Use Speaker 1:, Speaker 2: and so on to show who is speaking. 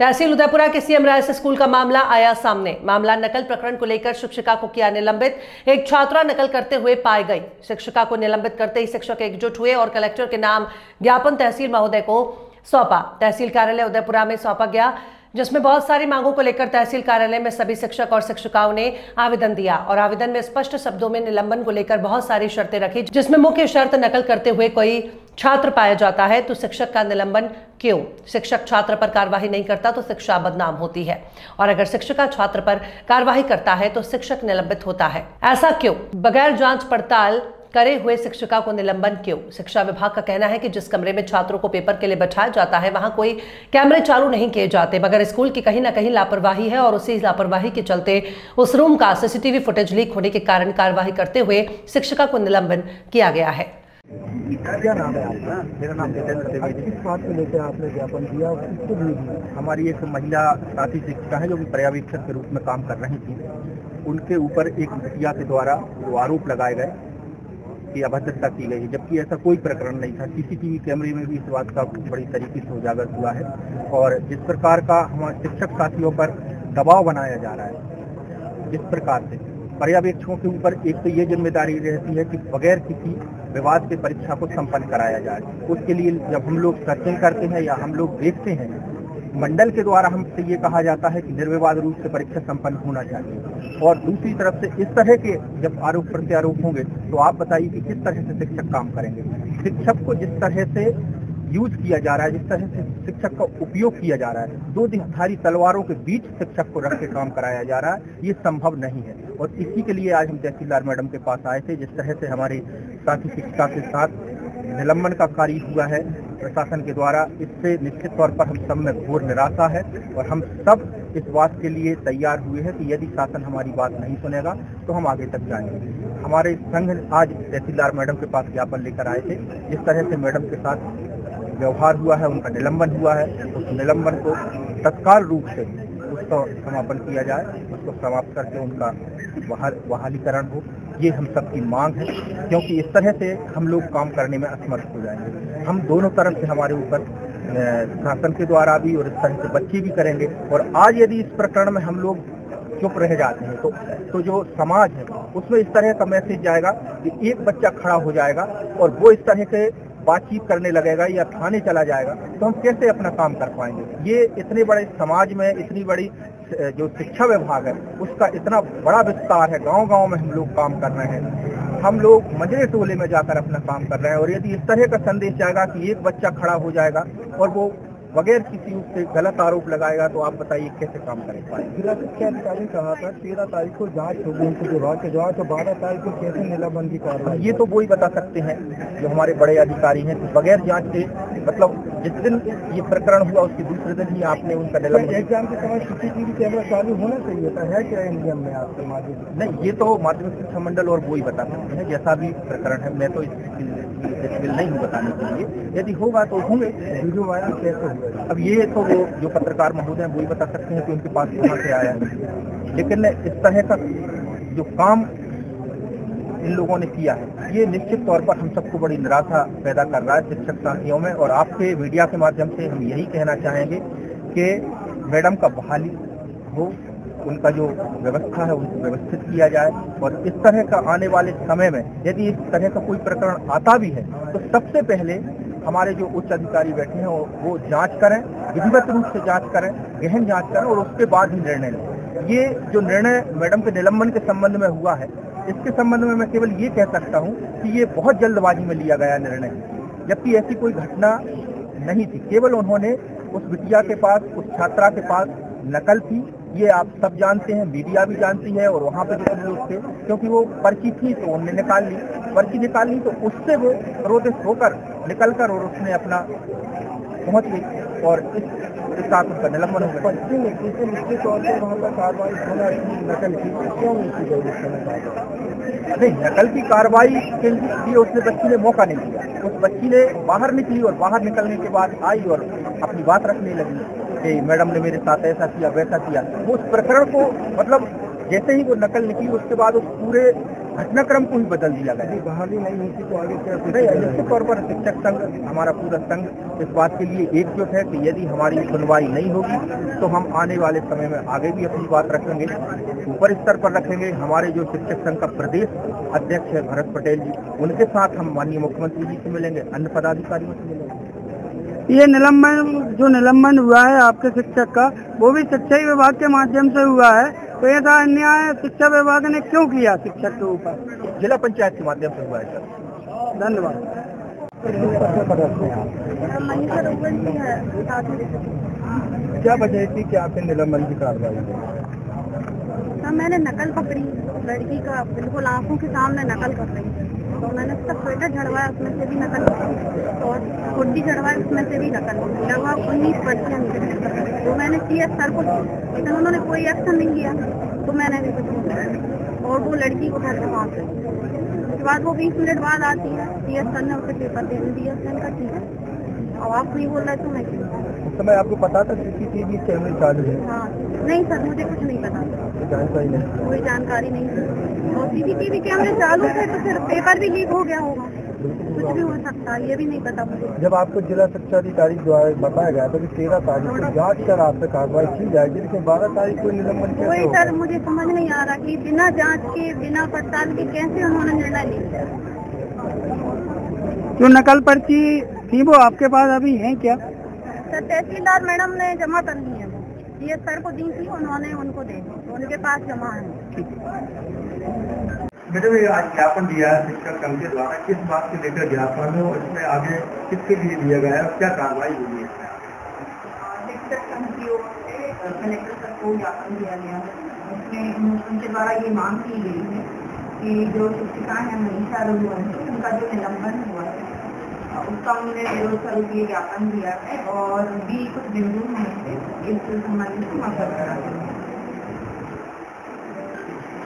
Speaker 1: तहसील उदयपुरा के CM rice school का मामला आया सामने। मामला नकल प्रकरण को लेकर शिक्षिका को किया निलंबित। एक छात्रा नकल करते हुए पाई गई। शिक्षिका को निलंबित करते ही शिक्षक एकजुट हुए और कलेक्टर के नाम ज्ञापन तहसील महोदय को सौंपा। तहसील कार्यालय उदयपुरा में सौंपा गया, जिसमें बहुत सारी मांगों को लेकर तहसील कार्यालय में सभी शिक्षक और शिक्षिकाओं ने आवेदन दिया और आवेदन में स्पष्ट शब्दों में निलंबन को लेकर बहुत सारी शर्तें रखी, जिसमें मुख्य शर्त नकल करते हुए कोई छात्र पाया जाता है तो शिक्षक का निलंबन क्यों? शिक्षक छात्र पर कार्रवाई नहीं करता तो शिक्षा बदनाम होती है, और अगर शिक्षिका छात्र पर कार्रवाई करता है तो शिक्षक निलंबित होता है। ऐसा क्यों? बगैर जांच पड़ताल करे हुए शिक्षिका को निलंबन क्यों? शिक्षा विभाग का कहना है कि जिस कमरे में छात्रों को पेपर के लिए बैठाया जाता है वहां कोई कैमरे चालू नहीं किए जाते, मगर स्कूल की कहीं ना कहीं लापरवाही है और उसी लापरवाही के चलते उस रूम का सीसीटीवी फुटेज लीक होने के कारण कार्रवाई करते हुए शिक्षिका को निलंबन किया गया है।
Speaker 2: क्या नाम है आपका? मेरा नाम जितेंद्र द्विवेदी। किस बात को लेकर आपने ज्ञापन दिया? हमारी एक महिला साथी शिक्षिका है जो कि पर्यवेक्षक के रूप में काम कर रही थी। उनके ऊपर एक बिटिया के द्वारा जो आरोप लगाए गए कि अभद्रता की गई है, जबकि ऐसा कोई प्रकरण नहीं था। सीसीटीवी कैमरे में भी इस बात का बड़ी तरीके से उजागर हुआ है। और जिस प्रकार का हमारे शिक्षक साथियों पर दबाव बनाया जा रहा है, जिस प्रकार से पर्यवेक्षकों के ऊपर एक तो ये जिम्मेदारी रहती है कि बगैर किसी विवाद के परीक्षा को संपन्न कराया जाए। उसके लिए जब हम लोग सर्चिंग करते हैं या हम लोग देखते हैं, मंडल के द्वारा हमसे ये कहा जाता है कि निर्विवाद रूप से परीक्षा संपन्न होना चाहिए। और दूसरी तरफ से इस तरह के जब आरोप प्रत्यारोप होंगे तो आप बताइए कि किस तरह से शिक्षक काम करेंगे। शिक्षक को जिस तरह से यूज किया जा रहा है, जिस तरह से शिक्षक का उपयोग किया जा रहा है, दो धारी तलवारों के बीच शिक्षक को रख के काम कराया जा रहा है, ये संभव नहीं है। और इसी के लिए आज हम तहसीलदार मैडम के पास आए थे। जिस तरह से हमारे साथी शिक्षिका के साथ निलंबन का कार्य हुआ है प्रशासन के द्वारा, इससे निश्चित तौर पर हम सब में घोर निराशा है और हम सब इस बात के लिए तैयार हुए हैं कि यदि शासन हमारी बात नहीं सुनेगा तो हम आगे तक जाएंगे। हमारे संघ आज तहसीलदार मैडम के पास ज्ञापन लेकर आए थे। जिस तरह से मैडम के साथ व्यवहार हुआ है, उनका निलंबन हुआ है, उस निलंबन को तत्काल रूप से उसका समापन किया जाए, उसको समाप्त करके उनका बहालीकरण हो, ये हम सबकी मांग है। क्योंकि इस तरह से हम लोग काम करने में असमर्थ हो जाएंगे। हम दोनों तरफ से हमारे ऊपर शासन के द्वारा भी और इस तरह से बच्चे भी करेंगे। और आज यदि इस प्रकरण में हम लोग चुप रह जाते हैं तो जो समाज है उसमें इस तरह का मैसेज जाएगा कि एक बच्चा खड़ा हो जाएगा और वो इस तरह से बातचीत करने लगेगा या थाने चला जाएगा, तो हम कैसे अपना काम कर पाएंगे। ये इतने बड़े समाज में इतनी बड़ी जो शिक्षा विभाग है उसका इतना बड़ा विस्तार है, गांव-गांव में हम लोग काम कर रहे हैं, हम लोग मजरे टोले में जाकर अपना काम कर रहे हैं। और यदि इस तरह का संदेश जाएगा कि एक बच्चा खड़ा हो जाएगा और वो बगैर किसी उससे गलत आरोप लगाएगा, तो आप बताइए कैसे काम करें पाएंगे। जिला शिक्षा अधिकारी कहा था 13 तारीख को जांच होगी उनके विभाग के जांच, और 12 तारीख को कैसे निलंबन की कार्रवाई। ये तो वही बता सकते हैं जो हमारे बड़े अधिकारी हैं। तो बगैर जांच के मतलब जिस दिन ये प्रकरण हुआ उसके दूसरे दिन ही आपने उनका निलंबन। एग्जाम के समय सीसीटीवी कैमरा चालू होना चाहिए था, है क्या नियम में आपके माध्यम? नहीं, ये तो माध्यमिक शिक्षा मंडल और वो ही बता सकते हैं, जैसा भी प्रकरण है। मैं तो नहीं हूँ बताने के लिए, यदि होगा तो होंगे। वीडियो वायरल कैसे हुआ, अब ये तो वो जो पत्रकार महोदय हैं वो ही बता सकते हैं कि उनके पास कहाँ से आया है। लेकिन इस तरह का जो काम इन लोगों ने किया है, ये निश्चित तौर पर हम सबको बड़ी निराशा पैदा कर रहा है शिक्षक साथियों में। और आपके मीडिया के माध्यम से हम यही कहना चाहेंगे कि मैडम का बहाली हो, उनका जो व्यवस्था है उनको व्यवस्थित किया जाए। और इस तरह का आने वाले समय में यदि इस तरह का कोई प्रकरण आता भी है तो सबसे पहले हमारे जो उच्च अधिकारी बैठे हैं वो जांच करें, विधिवत रूप से जांच करें, गहन जांच करें और उसके बाद ही निर्णय लें। ये जो निर्णय मैडम के निलंबन के संबंध में हुआ है, इसके संबंध में मैं केवल ये कह सकता हूँ कि ये बहुत जल्दबाजी में लिया गया निर्णय, जबकि ऐसी कोई घटना नहीं थी। केवल उन्होंने उस बिटिया के पास, उस छात्रा के पास नकल थी, ये आप सब जानते हैं, मीडिया भी जानती है। और वहाँ पे जो लोग थे, क्योंकि वो पर्ची थी तो उन्होंने निकाल ली, पर्ची निकाल ली तो उससे वो क्रोधित होकर निकल कर और उसने अपना पहुँच गई और इसके साथ उसका निलंबन हो गया। पर्ची ने किसी निश्चित तौर पर वहाँ पर कार्रवाई होना नकल की क्यों नहीं की गई? नहीं, नकल की कार्रवाई के लिए उसने बच्ची ने मौका नहीं दिया। उस बच्ची ने बाहर निकली और बाहर निकलने के बाद आई और अपनी बात रखने लगी कि मैडम ने मेरे साथ ऐसा किया वैसा किया। वो उस प्रकरण को मतलब जैसे ही वो नकल निकली उसके बाद उस पूरे घटनाक्रम को ही बदल दिया गया। बहाली नहीं होती तो आगे क्या? निश्चित तौर पर शिक्षक संघ, हमारा पूरा संघ इस बात के लिए एकजुट है कि यदि हमारी सुनवाई नहीं होगी तो हम आने वाले समय में आगे भी अपनी बात रखेंगे, ऊपर स्तर पर रखेंगे। हमारे जो शिक्षक संघ का प्रदेश अध्यक्ष है भरत पटेल जी, उनके साथ हम माननीय मुख्यमंत्री जी से मिलेंगे, अन्य पदाधिकारियों से मिलेंगे।
Speaker 3: ये निलंबन हुआ है आपके शिक्षक का, वो भी शिक्षा विभाग के माध्यम से हुआ है, तो ऐसा अन्याय शिक्षा विभाग ने क्यों किया शिक्षक के ऊपर?
Speaker 2: जिला पंचायत के माध्यम से हुआ है सर।
Speaker 3: धन्यवाद।
Speaker 2: क्या वजह थी कि आपने निलंबन की कार्रवाई की?
Speaker 4: मैंने नकल पकड़ी, लड़की का बिल्कुल आंखों के सामने नकल कर रही थी, तो मैंने उसका स्वेटर झड़वाया, उसमें से भी नकल और हुड्डी झड़वाई, उसमें से भी नकल। लगभग 19 पर्चियाँ निकली, तो मैंने CS सर को, लेकिन उन्होंने कोई एक्शन नहीं किया, तो मैंने भी कुछ नहीं किया और वो लड़की को घर से पहुँच गई। उसके बाद वो 20 मिनट बाद आती है, CS सर ने उसे पेपर दे दिया, मैंने कहा ठीक है, अब आप नहीं बोल रहे तो मैं क्यों?
Speaker 2: उस समय आपको पता था CCTV कैमरे चालू है?
Speaker 4: हाँ नहीं सर, मुझे कुछ नहीं पता,
Speaker 2: जानकारी नहीं,
Speaker 4: कोई जानकारी नहीं थी। और CCTV कैमरे चालू थे तो फिर पेपर भी लीक हो गया होगा, कुछ भी हो सकता है, ये भी नहीं पता मुझे।
Speaker 2: जब आपको जिला शिक्षा अधिकारी द्वारा बताया गया था कि 13 तारीख को जांच कर आप पे कार्रवाई की जाएगी, लेकिन 12 तारीख को निलंबन किया?
Speaker 4: वही सर मुझे समझ नहीं आ रहा कि बिना जांच के, बिना पड़ताल के कैसे उन्होंने निर्णय लिया।
Speaker 3: जो नकल पर्ची थी वो आपके पास अभी है क्या?
Speaker 4: सर तहसीलदार मैडम ने जमा करनी है, CS सर को दी थी, उन्होंने उनको दे दी, उनके पास जमा है।
Speaker 2: मैडम ये आज ज्ञापन दिया है शिक्षक संघ के द्वारा, किस बात से लेकर ज्ञापन है और इसमें आगे किसके लिए दिया गया है और क्या कार्रवाई हुई है?
Speaker 4: शिक्षक संघ की ओर से कलेक्टर सर को ज्ञापन दिया गया है, उसमें उनके द्वारा ये मांग की गई है कि जो शिक्षिकाएं हैं मनीषा रघुवंशी, उनका जो निलंबन हुआ है उसका उन्होंने विरोध स्वरूप ये ज्ञापन दिया है और भी कुछ बिंदु हैं इस संबंध में मदद करा